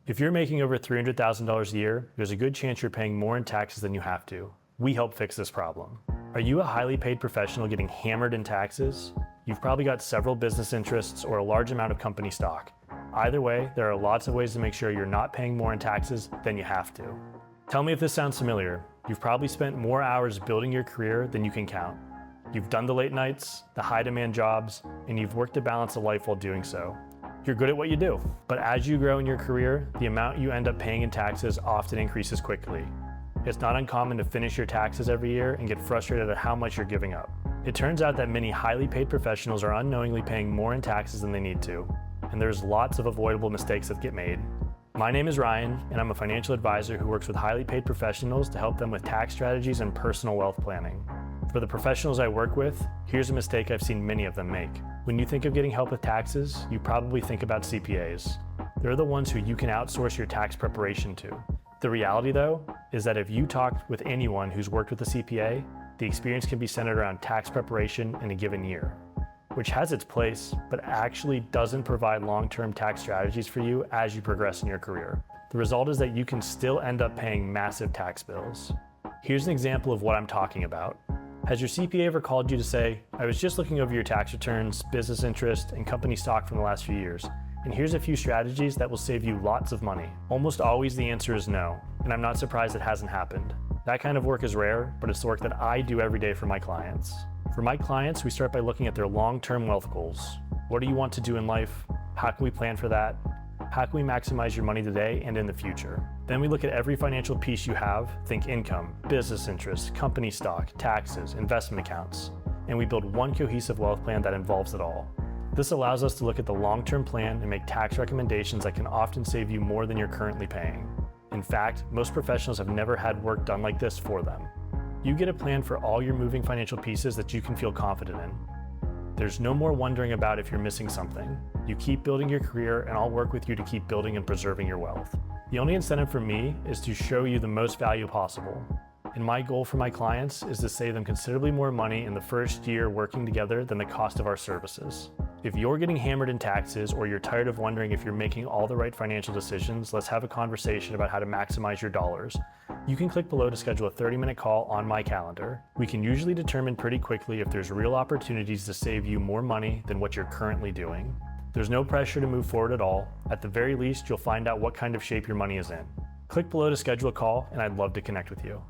If you're making over $300,000 a year, there's a good chance you're paying more in taxes than you have to. We help fix this problem. Are you a highly paid professional getting hammered in taxes? You've probably got several business interests or a large amount of company stock. Either way, there are lots of ways to make sure you're not paying more in taxes than you have to. Tell me if this sounds familiar. You've probably spent more hours building your career than you can count. You've done the late nights, the high demand jobs, and you've worked to balance a life while doing so. You're good at what you do, but as you grow in your career, the amount you end up paying in taxes often increases quickly. It's not uncommon to finish your taxes every year and get frustrated at how much you're giving up. It turns out that many highly paid professionals are unknowingly paying more in taxes than they need to, and there's lots of avoidable mistakes that get made. My name is Ryan, and I'm a financial advisor who works with highly paid professionals to help them with tax strategies and personal wealth planning. For the professionals I work with, here's a mistake I've seen many of them make. When you think of getting help with taxes, you probably think about CPAs. They're the ones who you can outsource your tax preparation to. The reality, though, is that if you talk with anyone who's worked with a CPA, the experience can be centered around tax preparation in a given year, which has its place, but actually doesn't provide long-term tax strategies for you as you progress in your career. The result is that you can still end up paying massive tax bills. Here's an example of what I'm talking about. Has your CPA ever called you to say, I was just looking over your tax returns, business interest, and company stock from the last few years, and here's a few strategies that will save you lots of money? Almost always the answer is no, and I'm not surprised it hasn't happened. That kind of work is rare, but it's the work that I do every day for my clients. For my clients, we start by looking at their long-term wealth goals. What do you want to do in life? How can we plan for that? How can we maximize your money today and in the future? Then we look at every financial piece you have, think income, business interests, company stock, taxes, investment accounts, and we build one cohesive wealth plan that involves it all. This allows us to look at the long-term plan and make tax recommendations that can often save you more than you're currently paying. In fact, most professionals have never had work done like this for them. You get a plan for all your moving financial pieces that you can feel confident in. There's no more wondering about if you're missing something. You keep building your career and I'll work with you to keep building and preserving your wealth. The only incentive for me is to show you the most value possible. And my goal for my clients is to save them considerably more money in the first year working together than the cost of our services. If you're getting hammered in taxes or you're tired of wondering if you're making all the right financial decisions, let's have a conversation about how to maximize your dollars. You can click below to schedule a 30-minute call on my calendar. We can usually determine pretty quickly if there's real opportunities to save you more money than what you're currently doing. There's no pressure to move forward at all. At the very least, you'll find out what kind of shape your money is in. Click below to schedule a call, and I'd love to connect with you.